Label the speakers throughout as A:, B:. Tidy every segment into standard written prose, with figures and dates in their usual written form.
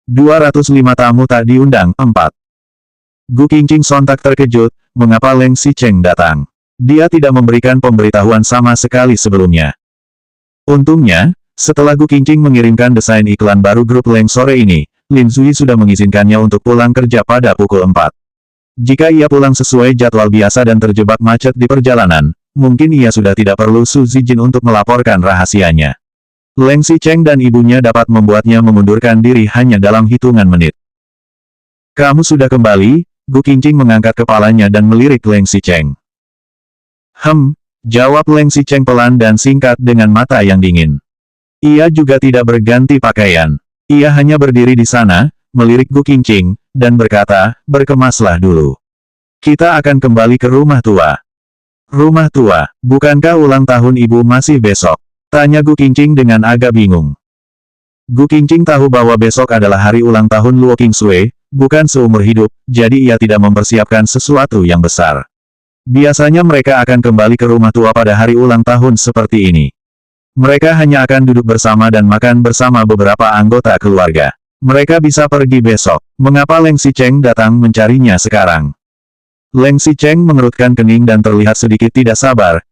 A: 205 tamu tak diundang, 4. Gu Qingqing sontak terkejut, mengapa Leng Xicheng datang. Dia tidak memberikan pemberitahuan sama sekali sebelumnya. Untungnya, setelah Gu Qingqing mengirimkan desain iklan baru grup Leng sore ini, Lin Zui sudah mengizinkannya untuk pulang kerja pada pukul 4. Jika ia pulang sesuai jadwal biasa dan terjebak macet di perjalanan, mungkin ia sudah tidak perlu Su Zijin untuk melaporkan rahasianya. Leng Xicheng dan ibunya dapat membuatnya memundurkan diri hanya dalam hitungan menit. Kamu sudah kembali? Gu Qingqing mengangkat kepalanya dan melirik Leng Xicheng. Jawab Leng Xicheng pelan dan singkat dengan mata yang dingin. Ia juga tidak berganti pakaian. Ia hanya berdiri di sana, melirik Gu Qingqing, dan berkata, berkemaslah dulu. Kita akan kembali ke rumah tua. Rumah tua, bukankah ulang tahun ibu masih besok? Tanya Gu Qingqing dengan agak bingung. Gu Qingqing tahu bahwa besok adalah hari ulang tahun Luo Qingsui, bukan seumur hidup, jadi ia tidak mempersiapkan sesuatu yang besar. Biasanya mereka akan kembali ke rumah tua pada hari ulang tahun seperti ini. Mereka hanya akan duduk bersama dan makan bersama beberapa anggota keluarga. Mereka bisa pergi besok. Mengapa Leng Xicheng datang mencarinya sekarang? Leng Xicheng mengerutkan kening dan terlihat sedikit tidak sabar.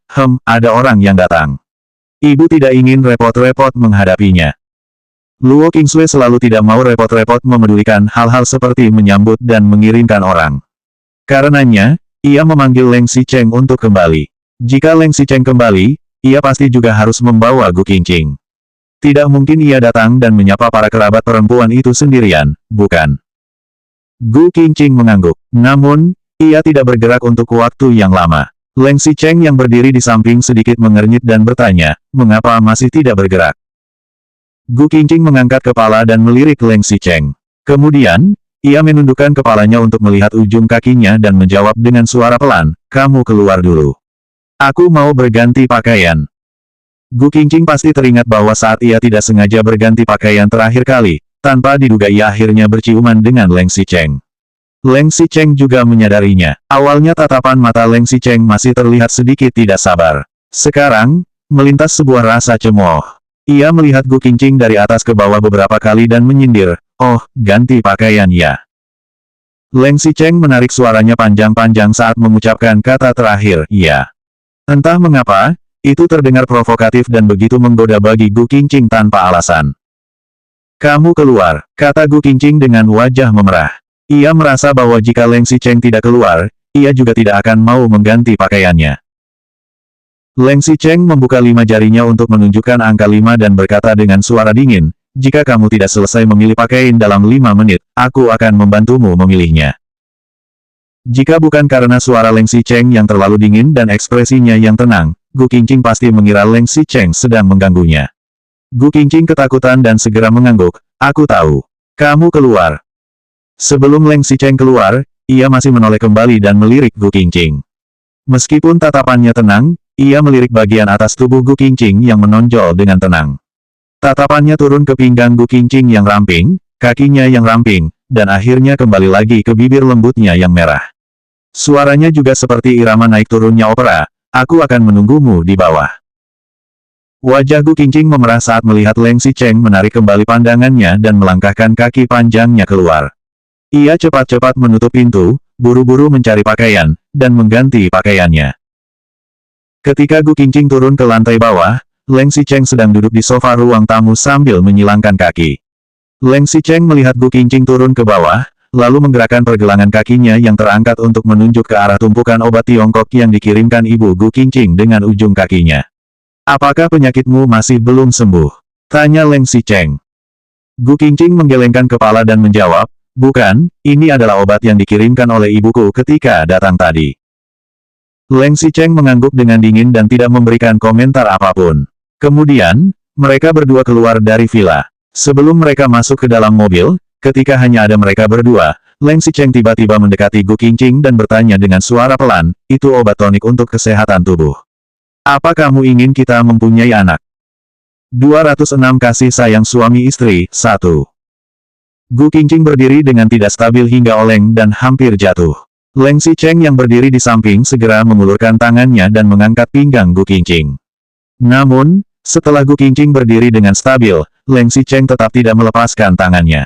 A: Ada orang yang datang. Ibu tidak ingin repot-repot menghadapinya. Luo Qingsui selalu tidak mau repot-repot memedulikan hal-hal seperti menyambut dan mengirimkan orang. Karenanya, ia memanggil Leng Xicheng untuk kembali. Jika Leng Xicheng kembali, ia pasti juga harus membawa Gu Qingqing. Tidak mungkin ia datang dan menyapa para kerabat perempuan itu sendirian, bukan? Gu Qingqing mengangguk. Namun, ia tidak bergerak untuk waktu yang lama. Leng Xicheng yang berdiri di samping sedikit mengernyit dan bertanya, mengapa masih tidak bergerak? Gu Qingqing mengangkat kepala dan melirik Leng Xicheng. Kemudian, ia menundukkan kepalanya untuk melihat ujung kakinya dan menjawab dengan suara pelan, kamu keluar dulu. Aku mau berganti pakaian. Gu Qingqing pasti teringat bahwa saat ia tidak sengaja berganti pakaian terakhir kali, tanpa diduga ia akhirnya berciuman dengan Leng Xicheng. Leng Xicheng juga menyadarinya. Awalnya tatapan mata Leng Xicheng masih terlihat sedikit tidak sabar. Sekarang, melintas sebuah rasa cemooh. Ia melihat Gu Qingqing dari atas ke bawah beberapa kali dan menyindir, oh, ganti pakaian ya. Leng Xicheng menarik suaranya panjang-panjang saat mengucapkan kata terakhir, ya. Entah mengapa, itu terdengar provokatif dan begitu menggoda bagi Gu Qingqing tanpa alasan. Kamu keluar, kata Gu Qingqing dengan wajah memerah. Ia merasa bahwa jika Leng Xicheng tidak keluar, ia juga tidak akan mau mengganti pakaiannya. Leng Xicheng membuka 5 jarinya untuk menunjukkan angka 5 dan berkata dengan suara dingin, jika kamu tidak selesai memilih pakaian dalam 5 menit, aku akan membantumu memilihnya. Jika bukan karena suara Leng Xicheng yang terlalu dingin dan ekspresinya yang tenang, Gu Qingqing pasti mengira Leng Xicheng sedang mengganggunya. Gu Qingqing ketakutan dan segera mengangguk, aku tahu. Kamu keluar. Sebelum Leng Xicheng keluar, ia masih menoleh kembali dan melirik Gu Qingqing. Meskipun tatapannya tenang, ia melirik bagian atas tubuh Gu Qingqing yang menonjol dengan tenang. Tatapannya turun ke pinggang Gu Qingqing yang ramping, kakinya yang ramping, dan akhirnya kembali lagi ke bibir lembutnya yang merah. Suaranya juga seperti irama naik turunnya opera, aku akan menunggumu di bawah. Wajah Gu Qingqing memerah saat melihat Leng Xicheng menarik kembali pandangannya dan melangkahkan kaki panjangnya keluar. Ia cepat-cepat menutup pintu, buru-buru mencari pakaian, dan mengganti pakaiannya. Ketika Gu Qingqing turun ke lantai bawah, Leng Xicheng sedang duduk di sofa ruang tamu sambil menyilangkan kaki. Leng Xicheng melihat Gu Qingqing turun ke bawah, lalu menggerakkan pergelangan kakinya yang terangkat untuk menunjuk ke arah tumpukan obat Tiongkok yang dikirimkan ibu Gu Qingqing dengan ujung kakinya. Apakah penyakitmu masih belum sembuh? Tanya Leng Xicheng. Gu Qingqing menggelengkan kepala dan menjawab, bukan, ini adalah obat yang dikirimkan oleh ibuku ketika datang tadi. Leng Xicheng mengangguk dengan dingin dan tidak memberikan komentar apapun. Kemudian, mereka berdua keluar dari villa. Sebelum mereka masuk ke dalam mobil, ketika hanya ada mereka berdua, Leng Xicheng tiba-tiba mendekati Gu Qingqing dan bertanya dengan suara pelan, itu obat tonik untuk kesehatan tubuh. Apa kamu ingin kita mempunyai anak? 206 kasih sayang suami istri, 1. Gu Qingqing berdiri dengan tidak stabil hingga oleng dan hampir jatuh. Leng Xicheng yang berdiri di samping segera mengulurkan tangannya dan mengangkat pinggang Gu Qingqing. Namun, setelah Gu Qingqing berdiri dengan stabil, Leng Xicheng tetap tidak melepaskan tangannya.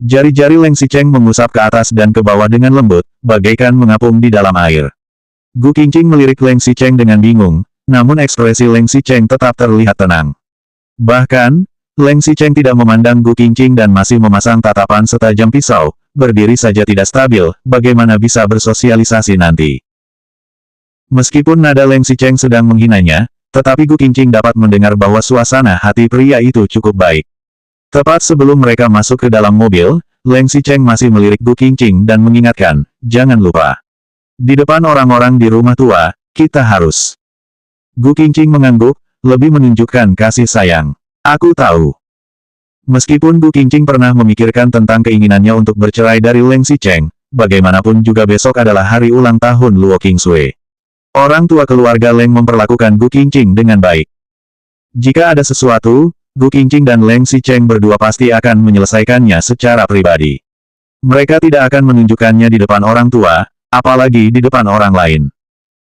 A: Jari-jari Leng Xicheng mengusap ke atas dan ke bawah dengan lembut, bagaikan mengapung di dalam air. Gu Qingqing melirik Leng Xicheng dengan bingung, namun ekspresi Leng Xicheng tetap terlihat tenang. Bahkan, Leng Xicheng tidak memandang Gu Qingqing dan masih memasang tatapan setajam pisau, berdiri saja tidak stabil, bagaimana bisa bersosialisasi nanti. Meskipun nada Leng Xicheng sedang menghinanya, tetapi Gu Qingqing dapat mendengar bahwa suasana hati pria itu cukup baik. Tepat sebelum mereka masuk ke dalam mobil, Leng Xicheng masih melirik Gu Qingqing dan mengingatkan, jangan lupa. Di depan orang-orang di rumah tua, kita harus. Gu Qingqing mengangguk, lebih menunjukkan kasih sayang. Aku tahu. Meskipun Gu Qingqing pernah memikirkan tentang keinginannya untuk bercerai dari Leng Xicheng, bagaimanapun juga besok adalah hari ulang tahun Luo Qingsui. Orang tua keluarga Leng memperlakukan Gu Qingqing dengan baik. Jika ada sesuatu, Gu Qingqing dan Leng Xicheng berdua pasti akan menyelesaikannya secara pribadi. Mereka tidak akan menunjukkannya di depan orang tua, apalagi di depan orang lain.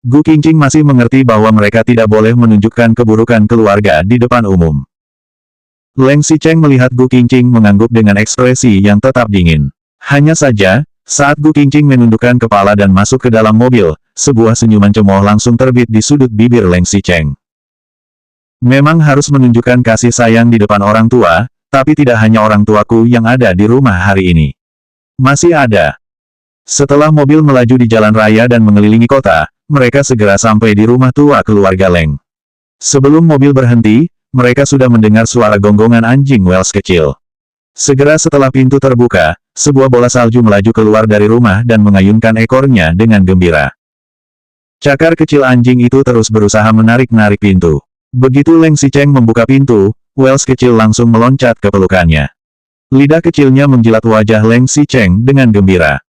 A: Gu Qingqing masih mengerti bahwa mereka tidak boleh menunjukkan keburukan keluarga di depan umum. Leng Xicheng melihat Gu Qingqing mengangguk dengan ekspresi yang tetap dingin. Hanya saja, saat Gu Qingqing menundukkan kepala dan masuk ke dalam mobil, sebuah senyuman cemooh langsung terbit di sudut bibir Leng Xicheng. Memang harus menunjukkan kasih sayang di depan orang tua, tapi tidak hanya orang tuaku yang ada di rumah hari ini. Masih ada. Setelah mobil melaju di jalan raya dan mengelilingi kota, mereka segera sampai di rumah tua keluarga Leng. Sebelum mobil berhenti, mereka sudah mendengar suara gonggongan anjing Wells kecil. Segera setelah pintu terbuka, sebuah bola salju melaju keluar dari rumah dan mengayunkan ekornya dengan gembira. Cakar kecil anjing itu terus berusaha menarik-narik pintu. Begitu Leng Xicheng membuka pintu, Wells kecil langsung meloncat ke pelukannya. Lidah kecilnya menjilat wajah Leng Xicheng dengan gembira.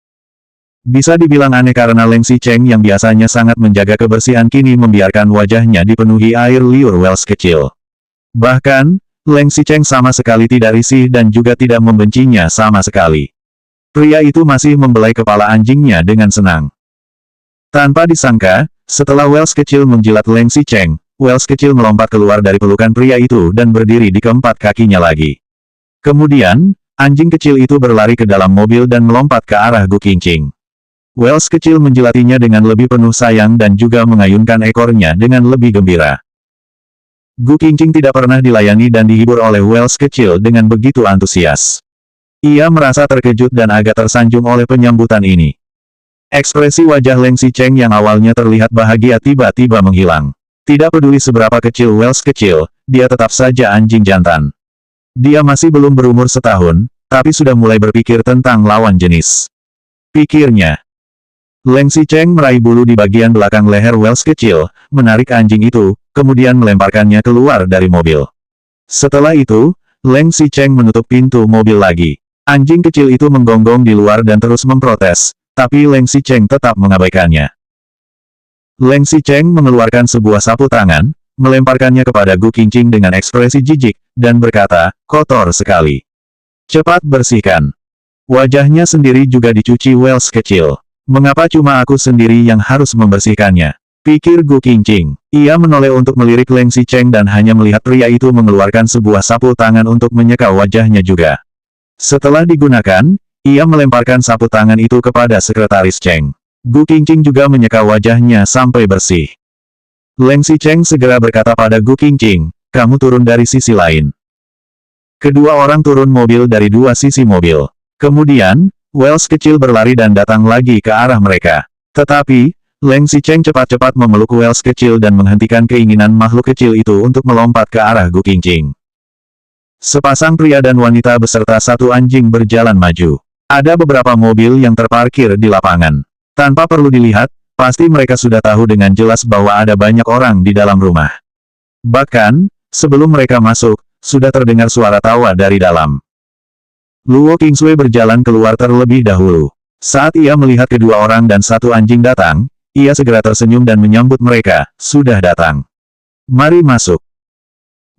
A: Bisa dibilang aneh karena Leng Xicheng yang biasanya sangat menjaga kebersihan kini membiarkan wajahnya dipenuhi air liur Wells kecil. Bahkan, Leng Xicheng sama sekali tidak risih dan juga tidak membencinya sama sekali. Pria itu masih membelai kepala anjingnya dengan senang. Tanpa disangka, setelah Wells kecil menjilat Leng Xicheng, Wells kecil melompat keluar dari pelukan pria itu dan berdiri di keempat kakinya lagi. Kemudian, anjing kecil itu berlari ke dalam mobil dan melompat ke arah Gu Qingqing. Wells kecil menjilatinya dengan lebih penuh sayang dan juga mengayunkan ekornya dengan lebih gembira. Gu Qingqing tidak pernah dilayani dan dihibur oleh Wells kecil dengan begitu antusias. Ia merasa terkejut dan agak tersanjung oleh penyambutan ini. Ekspresi wajah Leng Xicheng yang awalnya terlihat bahagia tiba-tiba menghilang. Tidak peduli seberapa kecil Wells kecil, dia tetap saja anjing jantan. Dia masih belum berumur setahun, tapi sudah mulai berpikir tentang lawan jenis. Pikirnya. Leng Xicheng meraih bulu di bagian belakang leher Wells kecil, menarik anjing itu, kemudian melemparkannya keluar dari mobil. Setelah itu, Leng Xicheng menutup pintu mobil lagi. Anjing kecil itu menggonggong di luar dan terus memprotes, tapi Leng Xicheng tetap mengabaikannya. Leng Xicheng mengeluarkan sebuah sapu tangan, melemparkannya kepada Gu Qingqing dengan ekspresi jijik, dan berkata, kotor sekali. Cepat bersihkan. Wajahnya sendiri juga dicuci Wells kecil. Mengapa cuma aku sendiri yang harus membersihkannya? Pikir Gu Qingqing. Ia menoleh untuk melirik Leng Xicheng dan hanya melihat pria itu mengeluarkan sebuah sapu tangan untuk menyeka wajahnya juga. Setelah digunakan, ia melemparkan sapu tangan itu kepada sekretaris Cheng. Gu Qingqing juga menyeka wajahnya sampai bersih. Leng Xicheng segera berkata pada Gu Qingqing, kamu turun dari sisi lain. Kedua orang turun mobil dari dua sisi mobil. Kemudian, Wells kecil berlari dan datang lagi ke arah mereka. Tetapi, Leng Xicheng cepat-cepat memeluk Wells kecil dan menghentikan keinginan makhluk kecil itu untuk melompat ke arah Gu Qingqing. Sepasang pria dan wanita beserta satu anjing berjalan maju. Ada beberapa mobil yang terparkir di lapangan. Tanpa perlu dilihat, pasti mereka sudah tahu dengan jelas bahwa ada banyak orang di dalam rumah. Bahkan, sebelum mereka masuk, sudah terdengar suara tawa dari dalam. Luo Qingsui berjalan keluar terlebih dahulu. Saat ia melihat kedua orang dan satu anjing datang, ia segera tersenyum dan menyambut mereka, sudah datang. Mari masuk.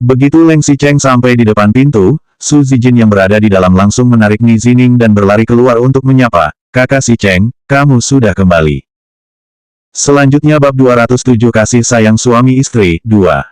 A: Begitu Leng Xicheng sampai di depan pintu, Su Zijin yang berada di dalam langsung menarik Ni Zining dan berlari keluar untuk menyapa, Kakak Xicheng, kamu sudah kembali. Selanjutnya bab 207 kasih sayang suami istri, 2.